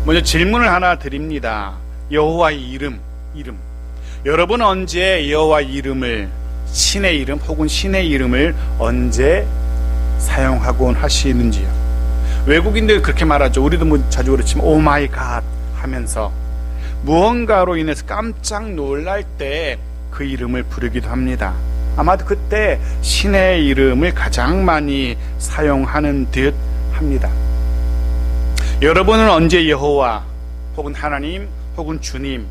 먼저 질문을 하나 드립니다. 여호와의 이름. 여러분 언제 여호와 이름을, 신의 이름 혹은 신의 이름을 언제 사용하곤 하시는지요? 외국인들 그렇게 말하죠. 우리도 뭐 자주 그렇지만 오 마이 갓 하면서 무언가로 인해서 깜짝 놀랄 때 그 이름을 부르기도 합니다. 아마도 그때 신의 이름을 가장 많이 사용하는 듯 합니다. 여러분은 언제 여호와 혹은 하나님 혹은 주님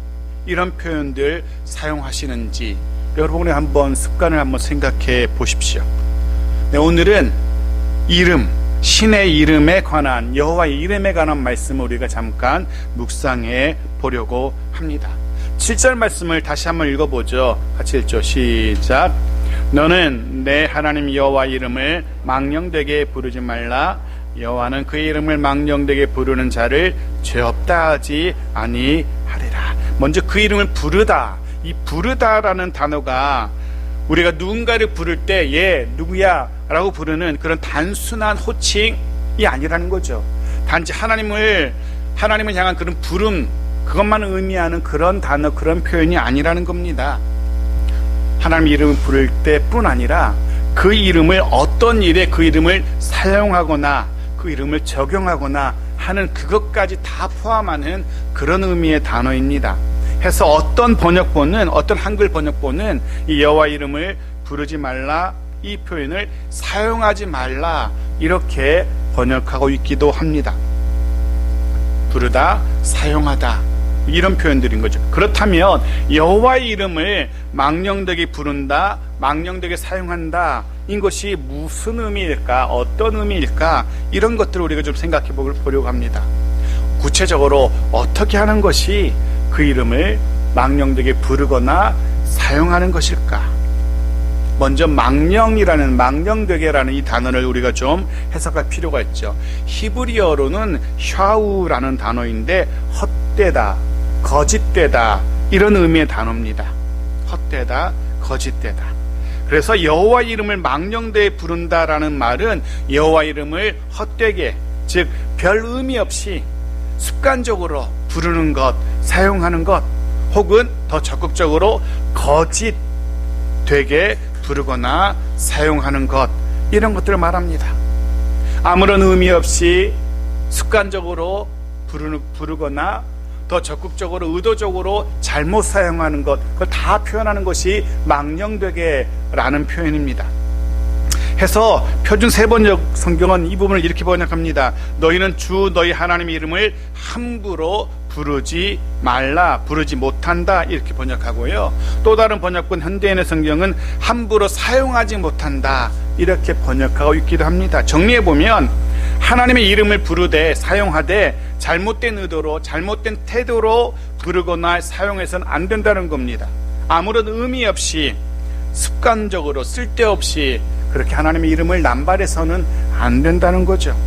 이런 표현들 사용하시는지 여러분의 한번 습관을 한번 생각해 보십시오. 네, 오늘은 이름, 신의 이름에 관한, 여호와의 이름에 관한 말씀을 우리가 잠깐 묵상해 보려고 합니다. 7절 말씀을 다시 한번 읽어보죠. 같이 읽죠. 시작. 너는 내 하나님 여호와 이름을 망령되게 부르지 말라. 여호와는 그의 이름을 망령되게 부르는 자를 죄 없다 하지 아니하리라. 먼저 그 이름을 부르다. 이 부르다라는 단어가 우리가 누군가를 부를 때 얘 누구야 라고 부르는 그런 단순한 호칭이 아니라는 거죠. 단지 하나님을 향한 그런 부름, 그것만 의미하는 그런 단어, 그런 표현이 아니라는 겁니다. 하나님 이름을 부를 때뿐 아니라 그 이름을 어떤 일에 그 이름을 사용하거나 그 이름을 적용하거나 하는 그것까지 다 포함하는 그런 의미의 단어입니다. 해서 어떤 번역본은, 어떤 한글 번역본은 이 여호와 이름을 부르지 말라, 이 표현을 사용하지 말라 이렇게 번역하고 있기도 합니다. 부르다, 사용하다 이런 표현들인 거죠. 그렇다면 여호와의 이름을 망령되게 부른다, 망령되게 사용한다, 이것이 무슨 의미일까, 어떤 의미일까, 이런 것들을 우리가 좀 생각해 보려고 합니다. 구체적으로 어떻게 하는 것이 그 이름을 망령되게 부르거나 사용하는 것일까? 먼저 망령되게라는 이 단어를 우리가 좀 해석할 필요가 있죠. 히브리어로는 샤우라는 단어인데 헛되다, 거짓되다 이런 의미의 단어입니다. 헛되다, 거짓되다. 그래서 여호와 이름을 망령되게 부른다라는 말은 여호와 이름을 헛되게, 즉 별 의미 없이 습관적으로 부르는 것, 사용하는 것, 혹은 더 적극적으로 거짓되게 부르거나 사용하는 것, 이런 것들을 말합니다. 아무런 의미 없이 습관적으로 부르거나 더 적극적으로 의도적으로 잘못 사용하는 것, 그걸 다 표현하는 것이 망령되게라는 표현입니다. 해서 표준 세번역 성경은 이 부분을 이렇게 번역합니다. 너희는 주 너희 하나님의 이름을 함부로 부르지 말라, 부르지 못한다 이렇게 번역하고요. 또 다른 번역본 현대인의 성경은 함부로 사용하지 못한다 이렇게 번역하고 있기도 합니다. 정리해보면 하나님의 이름을 부르되 사용하되 잘못된 의도로, 잘못된 태도로 부르거나 사용해서는 안 된다는 겁니다. 아무런 의미 없이 습관적으로 쓸데없이 그렇게 하나님의 이름을 남발해서는 안 된다는 거죠.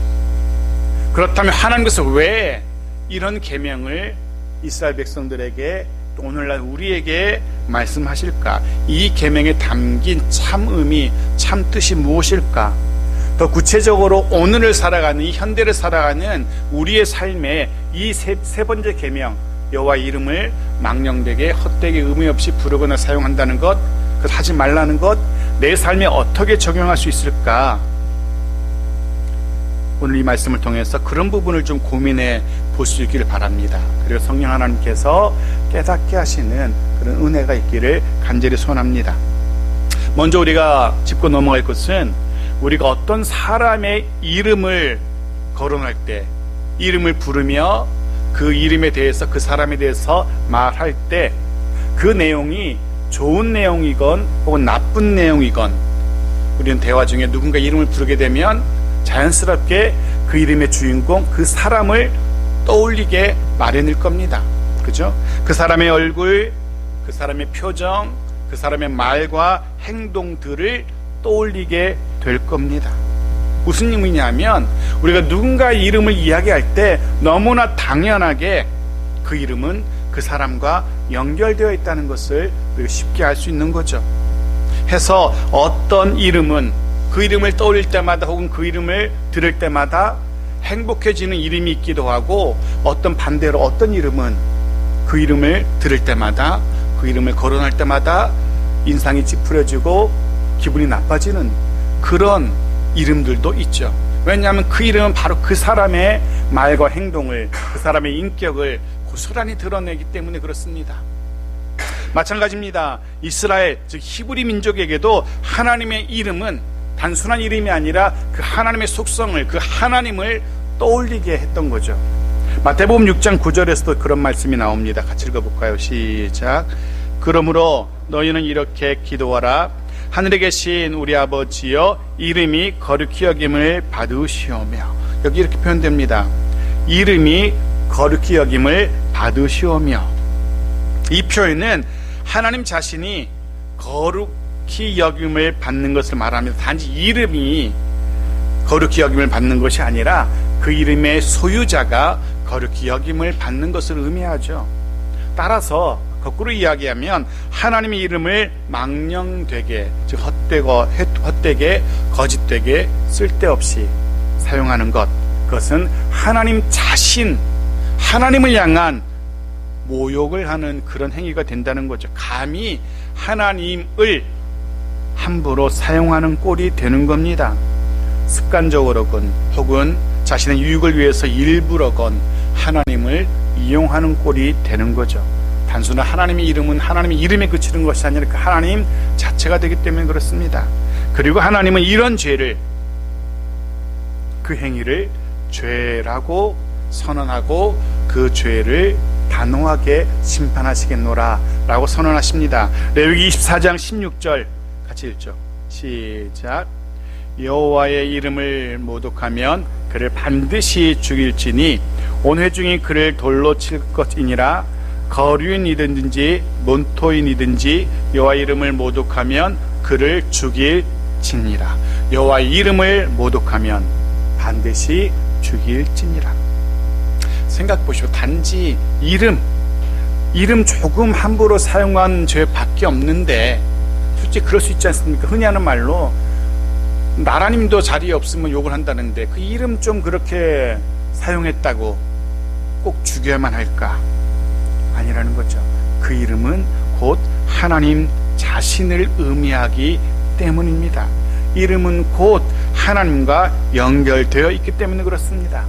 그렇다면 하나님께서 왜 이런 계명을 이스라엘 백성들에게 또 오늘날 우리에게 말씀하실까? 이 계명에 담긴 참 의미, 참 뜻이 무엇일까? 더 구체적으로 오늘을 살아가는, 이 현대를 살아가는 우리의 삶에 이 세 번째 계명, 여호와의 이름을 망령되게 헛되게 의미 없이 부르거나 사용한다는 것, 그것 하지 말라는 것, 내 삶에 어떻게 적용할 수 있을까? 오늘 이 말씀을 통해서 그런 부분을 좀 고민해 볼 수 있기를 바랍니다. 그리고 성령 하나님께서 깨닫게 하시는 그런 은혜가 있기를 간절히 소원합니다. 먼저 우리가 짚고 넘어갈 것은, 우리가 어떤 사람의 이름을 거론할 때, 이름을 부르며 그 이름에 대해서, 그 사람에 대해서 말할 때 그 내용이 좋은 내용이건 혹은 나쁜 내용이건, 우리는 대화 중에 누군가 이름을 부르게 되면 자연스럽게 그 이름의 주인공, 그 사람을 떠올리게 마련일 겁니다. 그죠? 그 사람의 얼굴, 그 사람의 표정, 그 사람의 말과 행동들을 떠올리게 될 겁니다. 무슨 의미냐면, 우리가 누군가의 이름을 이야기할 때 너무나 당연하게 그 이름은 그 사람과 연결되어 있다는 것을 우리가 쉽게 알 수 있는 거죠. 해서 어떤 이름은 그 이름을 떠올릴 때마다 혹은 그 이름을 들을 때마다 행복해지는 이름이 있기도 하고, 어떤 반대로 어떤 이름은 그 이름을 들을 때마다, 그 이름을 거론할 때마다 인상이 찌푸려지고 기분이 나빠지는 그런 이름들도 있죠. 왜냐하면 그 이름은 바로 그 사람의 말과 행동을, 그 사람의 인격을 고스란히 드러내기 때문에 그렇습니다. 마찬가지입니다. 이스라엘, 즉 히브리 민족에게도 하나님의 이름은 단순한 이름이 아니라 그 하나님의 속성을, 그 하나님을 떠올리게 했던 거죠. 마태복음 6장 9절에서도 그런 말씀이 나옵니다. 같이 읽어볼까요? 시작. 그러므로 너희는 이렇게 기도하라. 하늘에 계신 우리 아버지여, 이름이 거룩히 여김을 받으시오며. 여기 이렇게 표현됩니다. 이름이 거룩히 여김을 받으시오며. 이 표현은 하나님 자신이 거룩히 여김을 받는 것을 말합니다. 단지 이름이 거룩히 여김을 받는 것이 아니라 그 이름의 소유자가 거룩히 여김을 받는 것을 의미하죠. 따라서 거꾸로 이야기하면 하나님의 이름을 망령되게, 즉 헛되게, 거짓되게, 쓸데없이 사용하는 것, 그것은 하나님 자신, 하나님을 향한 모욕을 하는 그런 행위가 된다는 거죠. 감히 하나님을 함부로 사용하는 꼴이 되는 겁니다. 습관적으로건 혹은 자신의 유익을 위해서 일부러건 하나님을 이용하는 꼴이 되는 거죠. 단순한 하나님의 이름은 하나님의 이름에 그치는 것이 아니라 그 하나님 자체가 되기 때문에 그렇습니다. 그리고 하나님은 이런 죄를, 그 행위를 죄라고 선언하고 그 죄를 단호하게 심판하시겠노라 라고 선언하십니다. 레위기 24장 16절 같이 읽죠. 시작. 여호와의 이름을 모독하면 그를 반드시 죽일지니 온 회중이 그를 돌로 칠 것이니라. 거류인이든지 몬토인이든지 여호와 이름을 모독하면 그를 죽일지니라. 여호와의 이름을 모독하면 반드시 죽일지니라. 생각 보시오. 단지 이름 조금 함부로 사용한 죄밖에 없는데, 솔직히 그럴 수 있지 않습니까? 흔히 하는 말로 나라님도 자리에 없으면 욕을 한다는데 그 이름 좀 그렇게 사용했다고 꼭 죽여야만 할까? 아니라는 거죠. 그 이름은 곧 하나님 자신을 의미하기 때문입니다. 이름은 곧 하나님과 연결되어 있기 때문에 그렇습니다.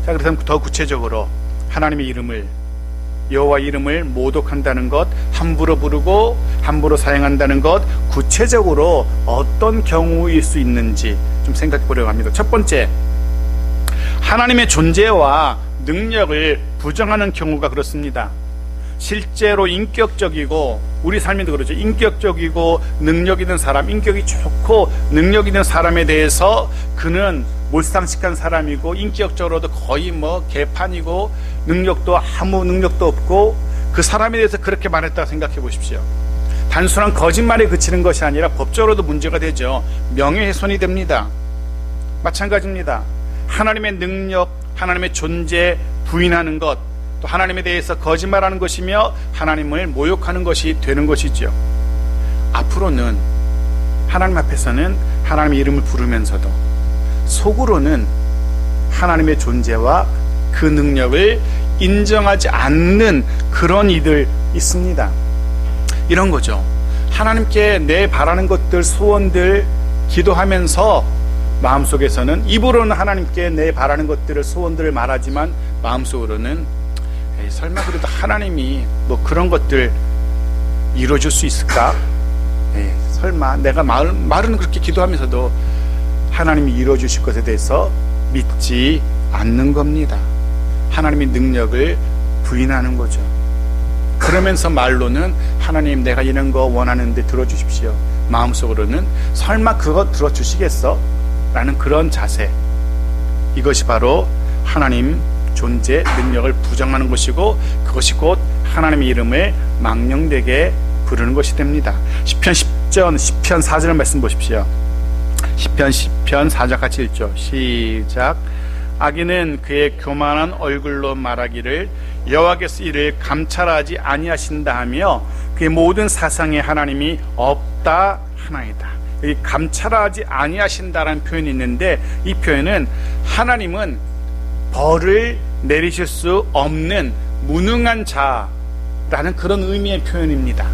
자, 그렇다면 더 구체적으로 하나님의 이름을, 여호와 이름을 모독한다는 것, 함부로 부르고 함부로 사용한다는 것, 구체적으로 어떤 경우일 수 있는지 좀 생각해 보려고 합니다. 첫 번째, 하나님의 존재와 능력을 부정하는 경우가 그렇습니다. 실제로 인격적이고, 우리 삶에도 그렇죠. 인격적이고 능력 있는 사람, 인격이 좋고 능력 있는 사람에 대해서 그는 몰상식한 사람이고 인격적으로도 거의 개판이고 능력도 아무 능력도 없고, 그 사람에 대해서 그렇게 말했다고 생각해 보십시오. 단순한 거짓말에 그치는 것이 아니라 법적으로도 문제가 되죠. 명예훼손이 됩니다. 마찬가지입니다. 하나님의 능력, 하나님의 존재 부인하는 것, 또 하나님에 대해서 거짓말하는 것이며 하나님을 모욕하는 것이 되는 것이죠. 앞으로는 하나님 앞에서는 하나님의 이름을 부르면서도 속으로는 하나님의 존재와 그 능력을 인정하지 않는 그런 이들 있습니다. 이런 거죠. 하나님께 내 바라는 것들, 소원들 기도하면서 마음속에서는, 입으로는 하나님께 내 바라는 것들을, 소원들을 말하지만 마음속으로는 설마 그래도 하나님이 그런 것들 이루어줄 수 있을까? 설마 내가 말은 그렇게 기도하면서도 하나님이 이루어주실 것에 대해서 믿지 않는 겁니다. 하나님의 능력을 부인하는 거죠. 그러면서 말로는 하나님 내가 이런 거 원하는데 들어주십시오. 마음속으로는 설마 그거 들어주시겠어? 라는 그런 자세, 이것이 바로 하나님 존재, 능력을 부정하는 것이고, 그것이 곧 하나님의 이름을 망령되게 부르는 것이 됩니다. 시편 4절 말씀 보십시오. 시편 4절 같이 읽죠. 시작. 악인은 그의 교만한 얼굴로 말하기를 여호와께서 이를 감찰하지 아니하신다 하며 그의 모든 사상에 하나님이 없다 하나이다. 여기 감찰하지 아니하신다라는 표현이 있는데, 이 표현은 하나님은 벌을 내리실 수 없는 무능한 자라는 그런 의미의 표현입니다.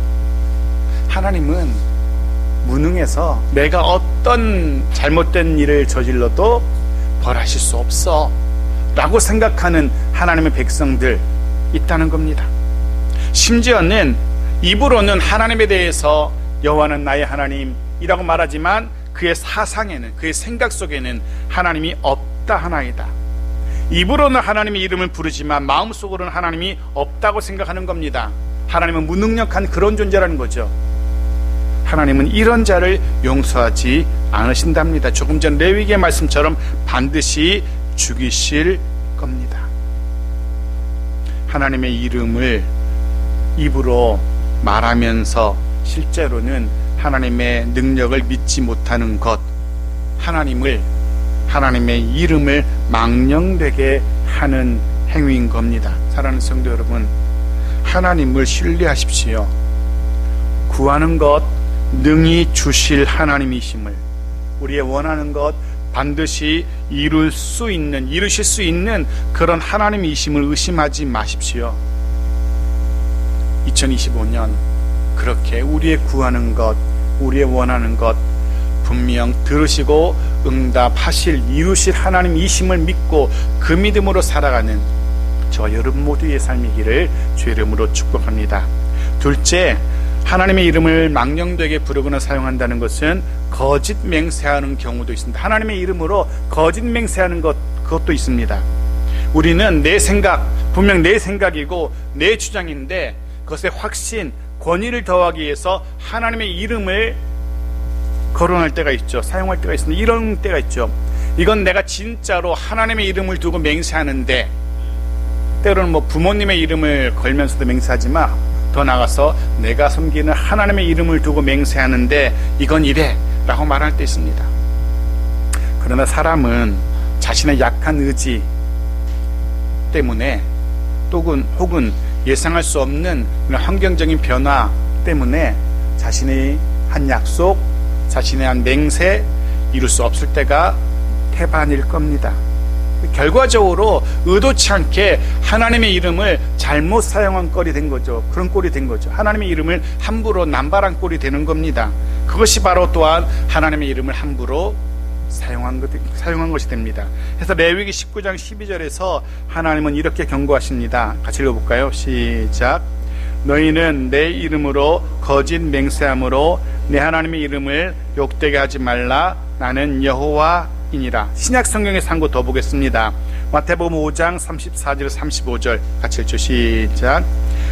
하나님은 무능해서 내가 어떤 잘못된 일을 저질러도 벌하실 수 없어 라고 생각하는 하나님의 백성들 있다는 겁니다. 심지어는 입으로는 하나님에 대해서 여호와는 나의 하나님이라고 말하지만 그의 사상에는, 그의 생각 속에는 하나님이 없다 하나이다. 입으로는 하나님의 이름을 부르지만 마음속으로는 하나님이 없다고 생각하는 겁니다. 하나님은 무능력한 그런 존재라는 거죠. 하나님은 이런 자를 용서하지 않으신답니다. 조금 전 레위기의 말씀처럼 반드시 죽이실 겁니다. 하나님의 이름을 입으로 말하면서 실제로는 하나님의 능력을 믿지 못하는 것, 하나님의 이름을 망령되게 하는 행위인 겁니다. 사랑하는 성도 여러분, 하나님을 신뢰하십시오. 구하는 것 능히 주실 하나님이심을, 우리의 원하는 것 반드시 이루실 수 있는 그런 하나님이심을 의심하지 마십시오. 2025년 그렇게 우리의 구하는 것, 우리의 원하는 것 분명 들으시고 응답하실, 이루실 하나님이심을 믿고 그 믿음으로 살아가는 저 여러분 모두의 삶이기를 주의 이름으로 축복합니다. 둘째, 하나님의 이름을 망령되게 부르거나 사용한다는 것은 거짓 맹세하는 경우도 있습니다. 하나님의 이름으로 거짓 맹세하는 그것도 있습니다. 우리는 내 생각, 분명 내 생각이고 내 주장인데 그것에 확신, 권위를 더하기 위해서 하나님의 이름을 거론할 때가 있죠. 사용할 때가 있습니다. 이런 때가 있죠. 이건 내가 진짜로 하나님의 이름을 두고 맹세하는데, 때로는 부모님의 이름을 걸면서도 맹세하지만 더 나아가서 내가 섬기는 하나님의 이름을 두고 맹세하는데 이건 이래 라고 말할 때 있습니다. 그러나 사람은 자신의 약한 의지 때문에 혹은 예상할 수 없는 환경적인 변화 때문에 자신의 한 약속, 자신의 한 맹세 이룰 수 없을 때가 태반일 겁니다. 결과적으로 의도치 않게 하나님의 이름을 잘못 사용한 꼴이 된 거죠. 그런 꼴이 된 거죠. 하나님의 이름을 함부로 남발한 꼴이 되는 겁니다. 그것이 바로 또한 하나님의 이름을 함부로 사용한 것이 됩니다. 그래서 레위기 19장 12절에서 하나님은 이렇게 경고하십니다. 같이 읽어볼까요? 시작. 너희는 내 이름으로 거짓 맹세함으로 내 하나님의 이름을 욕되게 하지 말라. 나는 여호와이니라. 신약 성경에 한 곳 더 보겠습니다. 마태복음 5장 34절 35절 같이 읽죠. 시작.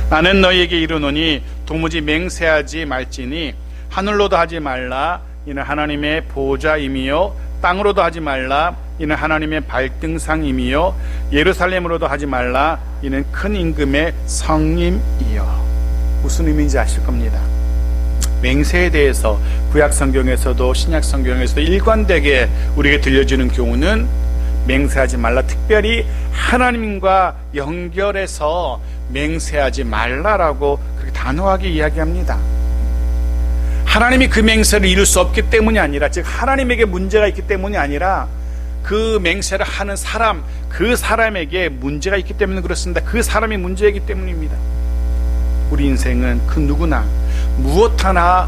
나는 너희에게 이르노니 도무지 맹세하지 말지니 하늘로도 하지 말라. 이는 하나님의 보좌임이요 땅으로도 하지 말라. 이는 하나님의 발등상임이요 예루살렘으로도 하지 말라. 이는 큰 임금의 성임이요. 무슨 의미인지 아실 겁니다. 맹세에 대해서 구약 성경에서도 신약 성경에서도 일관되게 우리에게 들려주는 교훈은 맹세하지 말라. 특별히 하나님과 연결해서 맹세하지 말라라고 그렇게 단호하게 이야기합니다. 하나님이 그 맹세를 이룰 수 없기 때문이 아니라, 즉 하나님에게 문제가 있기 때문이 아니라 그 맹세를 하는 사람, 그 사람에게 문제가 있기 때문에 그렇습니다. 그 사람이 문제이기 때문입니다. 우리 인생은 그 누구나 무엇 하나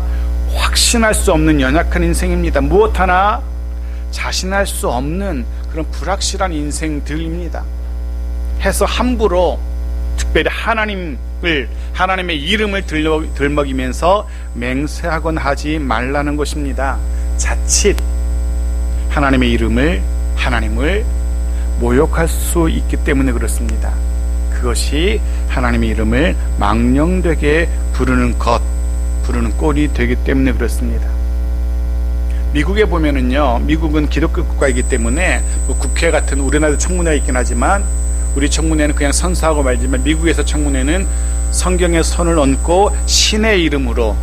확신할 수 없는 연약한 인생입니다. 무엇 하나 자신할 수 없는 그런 불확실한 인생들입니다. 해서 함부로 특별히 하나님의 이름을 들먹이면서 맹세하거나 하지 말라는 것입니다. 자칫 하나님을 모욕할 수 있기 때문에 그렇습니다. 그것이 하나님의 이름을 망령되게 부르는 꼴이 되기 때문에 그렇습니다. 미국에 보면은요, 미국은 기독교 국가이기 때문에 국회 같은 우리나라도 청문회가 있긴 하지만 우리 청문회는 그냥 선서하고 말지만 미국에서 청문회는 성경에 손을 얹고 신의 이름으로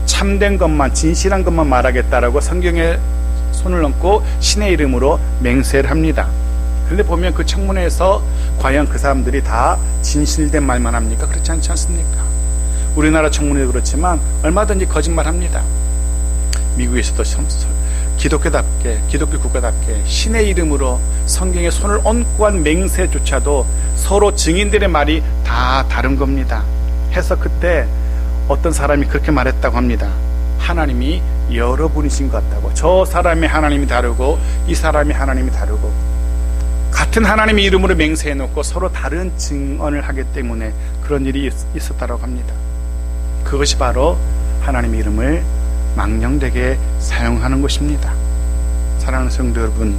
참된 것만, 진실한 것만 말하겠다라고 성경에 손을 얹고 신의 이름으로 맹세를 합니다. 그런데 보면 그 청문회에서 과연 그 사람들이 다 진실된 말만 합니까? 그렇지 않지 않습니까? 우리나라 청문회도 그렇지만 얼마든지 거짓말합니다. 미국에서도 기독교답게, 기독교 국가답게 신의 이름으로 성경에 손을 얹고 한 맹세조차도 서로 증인들의 말이 다 다른 겁니다. 해서 그때 어떤 사람이 그렇게 말했다고 합니다. 하나님이 여러분이신 것 같다고. 저 사람의 하나님이 다르고 이 사람의 하나님이 다르고 같은 하나님의 이름으로 맹세해놓고 서로 다른 증언을 하기 때문에 그런 일이 있었다고 합니다. 그것이 바로 하나님의 이름을 망령되게 사용하는 것입니다. 사랑하는 성도 여러분,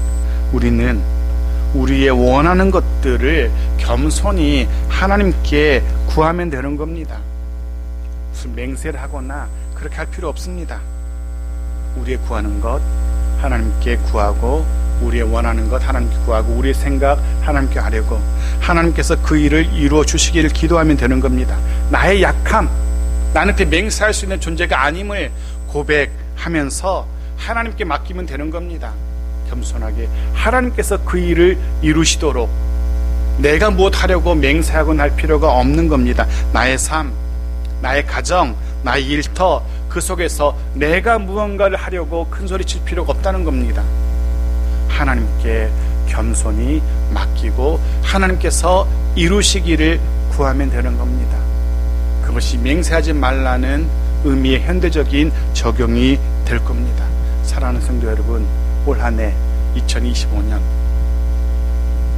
우리는 우리의 원하는 것들을 겸손히 하나님께 구하면 되는 겁니다. 무슨 맹세를 하거나 그렇게 할 필요 없습니다. 우리의 구하는 것 하나님께 구하고, 우리의 원하는 것 하나님께 구하고, 우리의 생각 하나님께 하려고, 하나님께서 그 일을 이루어 주시기를 기도하면 되는 겁니다. 나의 약함, 나한테 맹세할 수 있는 존재가 아님을 고백하면서 하나님께 맡기면 되는 겁니다. 겸손하게 하나님께서 그 일을 이루시도록 내가 무엇 하려고 맹세하곤 할 필요가 없는 겁니다. 나의 삶, 나의 가정, 나의 일터, 그 속에서 내가 무언가를 하려고 큰소리 칠 필요가 없다는 겁니다. 하나님께 겸손히 맡기고 하나님께서 이루시기를 구하면 되는 겁니다. 그것이 맹세하지 말라는 의미의 현대적인 적용이 될 겁니다. 사랑하는 성도 여러분, 올 한 해 2025년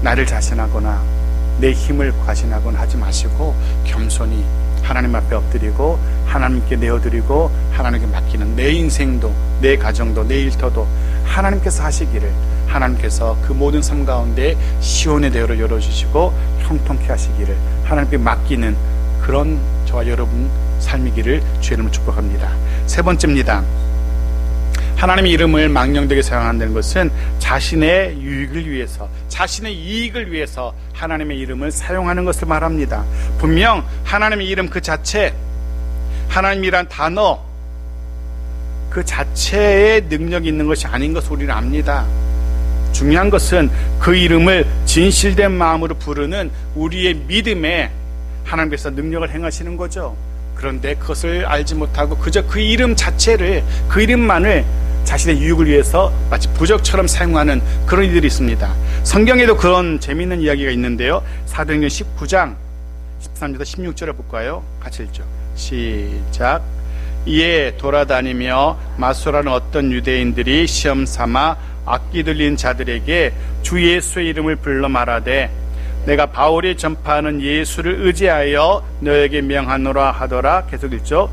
나를 자신하거나 내 힘을 과신하거나 하지 마시고 겸손히 하나님 앞에 엎드리고 하나님께 내어드리고 하나님께 맡기는 내 인생도, 내 가정도, 내 일터도 하나님께서 하시기를, 하나님께서 그 모든 삶 가운데 시온의 대로를 열어주시고 형통케 하시기를 하나님께 맡기는 그런 저와 여러분 삶이기를 주의 이름으로 축복합니다. 세 번째입니다. 하나님의 이름을 망령되게 사용한다는 것은 자신의 유익을 위해서, 자신의 이익을 위해서 하나님의 이름을 사용하는 것을 말합니다. 분명 하나님의 이름 그 자체, 하나님이란 단어 그 자체에 능력이 있는 것이 아닌 것을 우리는 압니다. 중요한 것은 그 이름을 진실된 마음으로 부르는 우리의 믿음에 하나님께서 능력을 행하시는 거죠. 그런데 그것을 알지 못하고 그저 그 이름 자체를, 그 이름만을 자신의 유익을 위해서 마치 부적처럼 사용하는 그런 이들이 있습니다. 성경에도 그런 재미있는 이야기가 있는데요. 사도행전 19장 13절부터 16절을 볼까요? 같이 읽죠. 시작. 이에 돌아다니며 마소라는 어떤 유대인들이 시험 삼아 악기 들린 자들에게 주 예수의 이름을 불러 말하되 내가 바울이 전파하는 예수를 의지하여 너에게 명하노라 하더라. 계속 읽죠.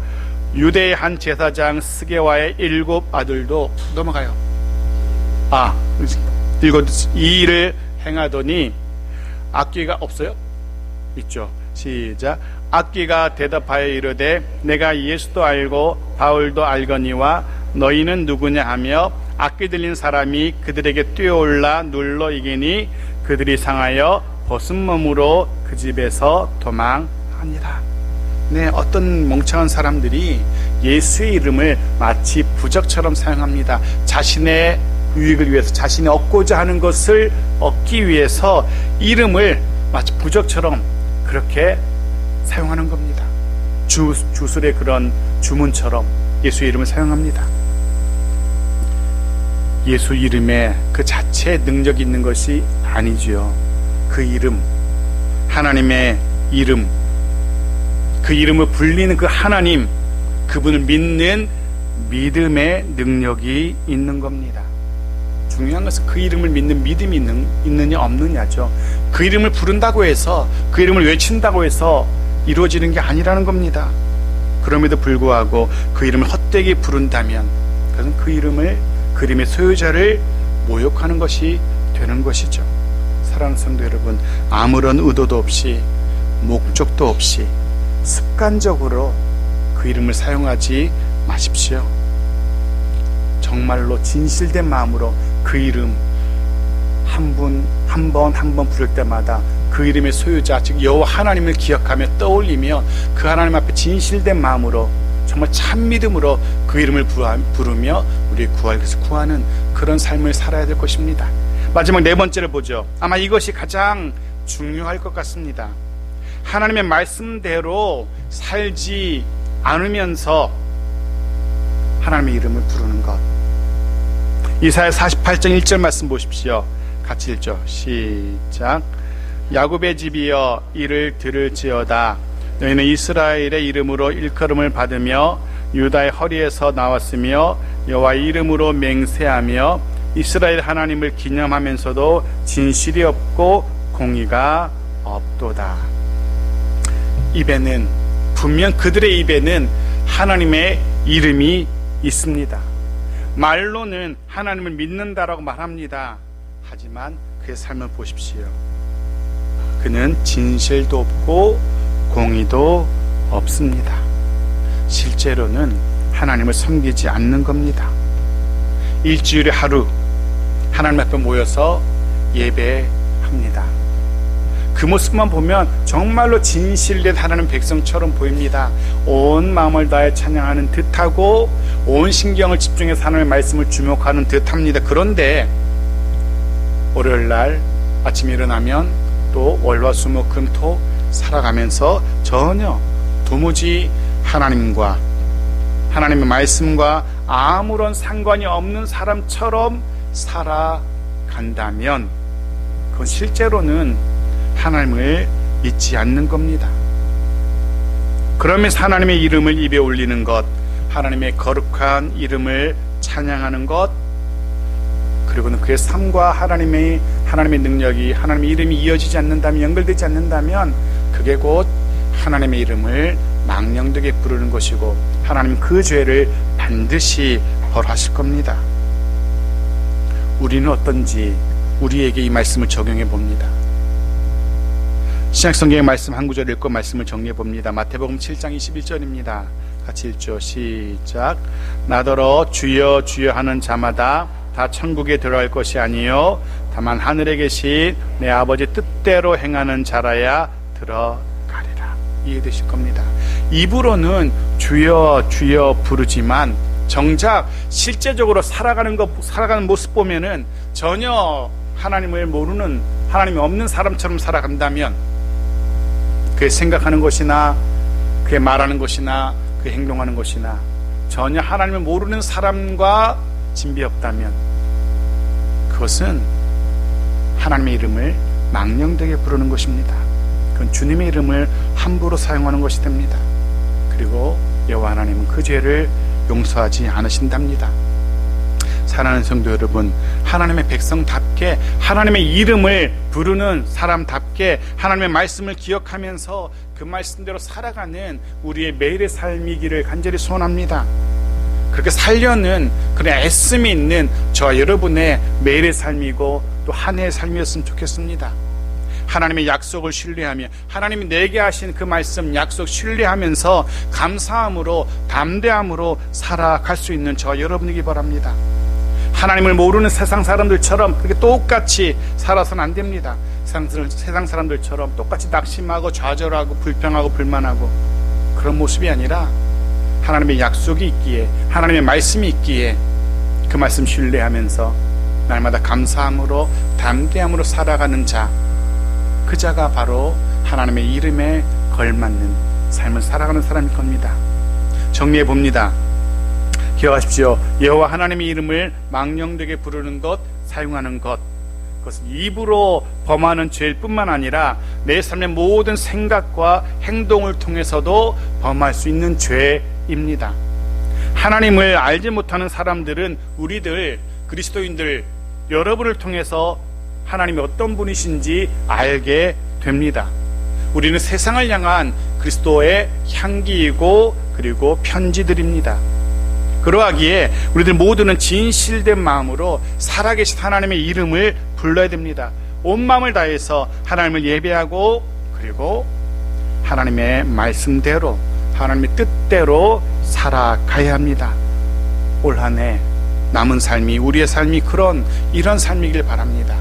유대의 한 제사장 스게와의 7 아들도 넘어가요. 이 일을 행하더니 악기가 없어요? 있죠. 시작. 악기가 대답하여 이르되 내가 예수도 알고 바울도 알거니와 너희는 누구냐 하며 악기 들린 사람이 그들에게 뛰어올라 눌러 이기니 그들이 상하여 벗은 몸으로 그 집에서 도망하니라. 네, 어떤 멍청한 사람들이 예수의 이름을 마치 부적처럼 사용합니다. 자신의 유익을 위해서, 자신이 얻고자 하는 것을 얻기 위해서 이름을 마치 부적처럼 그렇게 사용하는 겁니다. 주술의 그런 주문처럼 예수의 이름을 사용합니다. 예수 이름에 그 자체에 능력이 있는 것이 아니지요. 그 이름, 하나님의 이름, 그 이름을 불리는 그 하나님, 그분을 믿는 믿음의 능력이 있는 겁니다. 중요한 것은 그 이름을 믿는 믿음이 있느냐 없느냐죠. 그 이름을 부른다고 해서, 그 이름을 외친다고 해서 이루어지는 게 아니라는 겁니다. 그럼에도 불구하고 그 이름을 헛되게 부른다면 그것은 그 이름의 소유자를 모욕하는 것이 되는 것이죠. 사랑하는 성도 여러분, 아무런 의도도 없이, 목적도 없이 습관적으로 그 이름을 사용하지 마십시오. 정말로 진실된 마음으로 그 이름 한 번 부를 때마다 그 이름의 소유자, 즉 여호와 하나님을 기억하며 떠올리며 그 하나님 앞에 진실된 마음으로, 정말 참 믿음으로 그 이름을 부르며 우리의 구할 것을 구하는 그런 삶을 살아야 될 것입니다. 마지막 네 번째를 보죠. 아마 이것이 가장 중요할 것 같습니다. 하나님의 말씀대로 살지 않으면서 하나님의 이름을 부르는 것. 이사야 48장 1절 말씀 보십시오. 같이 읽죠. 시작. 야곱의 집이여 이를 들을지어다. 너희는 이스라엘의 이름으로 일컬음을 받으며 유다의 허리에서 나왔으며 여호와의 이름으로 맹세하며 이스라엘 하나님을 기념하면서도 진실이 없고 공의가 없도다. 입에는, 분명 그들의 입에는 하나님의 이름이 있습니다. 말로는 하나님을 믿는다라고 말합니다. 하지만 그의 삶을 보십시오. 그는 진실도 없고 공의도 없습니다. 실제로는 하나님을 섬기지 않는 겁니다. 일주일에 하루 하나님 앞에 모여서 예배합니다. 그 모습만 보면 정말로 진실된 하나님 백성처럼 보입니다. 온 마음을 다해 찬양하는 듯하고 온 신경을 집중해서 하나님의 말씀을 주목하는 듯합니다. 그런데 월요일날 아침에 일어나면 또 월화수목금토 살아가면서 전혀 도무지 하나님과 하나님의 말씀과 아무런 상관이 없는 사람처럼 살아간다면 그건 실제로는 하나님을 믿지 않는 겁니다. 그러면서 하나님의 이름을 입에 올리는 것, 하나님의 거룩한 이름을 찬양하는 것, 그리고는 그의 삶과 하나님의 능력이, 하나님의 이름이 이어지지 않는다면, 연결되지 않는다면 그게 곧 하나님의 이름을 망령되게 부르는 것이고 하나님 그 죄를 반드시 벌하실 겁니다. 우리는 어떤지 우리에게 이 말씀을 적용해 봅니다. 신약성경의 말씀 한 구절 읽고 말씀을 정리해 봅니다. 마태복음 7장 21절입니다. 같이 읽죠. 시작. 나더러 주여 주여 하는 자마다 다 천국에 들어갈 것이 아니요 다만 하늘에 계신 내 아버지 뜻대로 행하는 자라야 들어가리라. 이해되실 겁니다. 입으로는 주여 주여 부르지만 정작 실제적으로 살아가는 모습 보면은 전혀 하나님을 모르는, 하나님이 없는 사람처럼 살아간다면 그의 생각하는 것이나 그의 말하는 것이나 그의 행동하는 것이나 전혀 하나님을 모르는 사람과 진비 없다면 그것은 하나님의 이름을 망령되게 부르는 것입니다. 그건 주님의 이름을 함부로 사용하는 것이 됩니다. 그리고 여호와 하나님은 그 죄를 용서하지 않으신답니다. 사랑하는 성도 여러분, 하나님의 백성답게 하나님의 이름을 부르는 사람답게 하나님의 말씀을 기억하면서 그 말씀대로 살아가는 우리의 매일의 삶이기를 간절히 소원합니다. 그렇게 살려는 그런 애씀이 있는 저와 여러분의 매일의 삶이고 또 한 해의 삶이었으면 좋겠습니다. 하나님의 약속을 신뢰하며 하나님이 내게 하신 그 말씀 약속 신뢰하면서 감사함으로 담대함으로 살아갈 수 있는 저와 여러분이기 바랍니다. 하나님을 모르는 세상 사람들처럼 그렇게 똑같이 살아서는 안 됩니다. 세상 사람들처럼 똑같이 낙심하고 좌절하고 불평하고 불만하고 그런 모습이 아니라 하나님의 약속이 있기에 하나님의 말씀이 있기에 그 말씀 신뢰하면서 날마다 감사함으로 담대함으로 살아가는 자, 그 자가 바로 하나님의 이름에 걸맞는 삶을 살아가는 사람일 겁니다. 정리해 봅니다. 기억하십시오. 여호와 하나님의 이름을 망령되게 부르는 것, 사용하는 것, 그것은 입으로 범하는 죄일 뿐만 아니라 내 삶의 모든 생각과 행동을 통해서도 범할 수 있는 죄입니다. 하나님을 알지 못하는 사람들은 우리들 그리스도인들 여러분을 통해서 하나님이 어떤 분이신지 알게 됩니다. 우리는 세상을 향한 그리스도의 향기이고 그리고 편지들입니다. 그러하기에 우리들 모두는 진실된 마음으로 살아계신 하나님의 이름을 불러야 됩니다. 온 마음을 다해서 하나님을 예배하고 그리고 하나님의 말씀대로 하나님의 뜻대로 살아가야 합니다. 올 한 해 남은 삶이 우리의 삶이 이런 삶이길 바랍니다.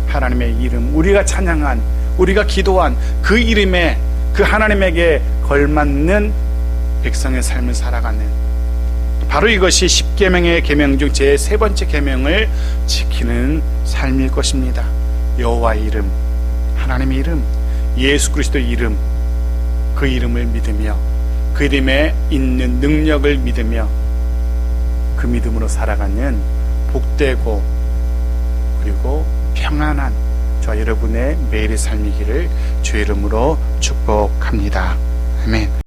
하나님의 이름, 우리가 찬양한, 우리가 기도한 그 이름에 그 하나님에게 걸맞는 백성의 삶을 살아가는 바로 이것이 10계명의 계명 중 제 세 번째 계명을 지키는 삶일 것입니다. 여호와의 이름, 하나님의 이름, 예수 그리스도의 이름, 그 이름을 믿으며 그 이름에 있는 능력을 믿으며 그 믿음으로 살아가는 복되고 그리고 평안한 저와 여러분의 매일의 삶이기를 주의 이름으로 축복합니다. 아멘.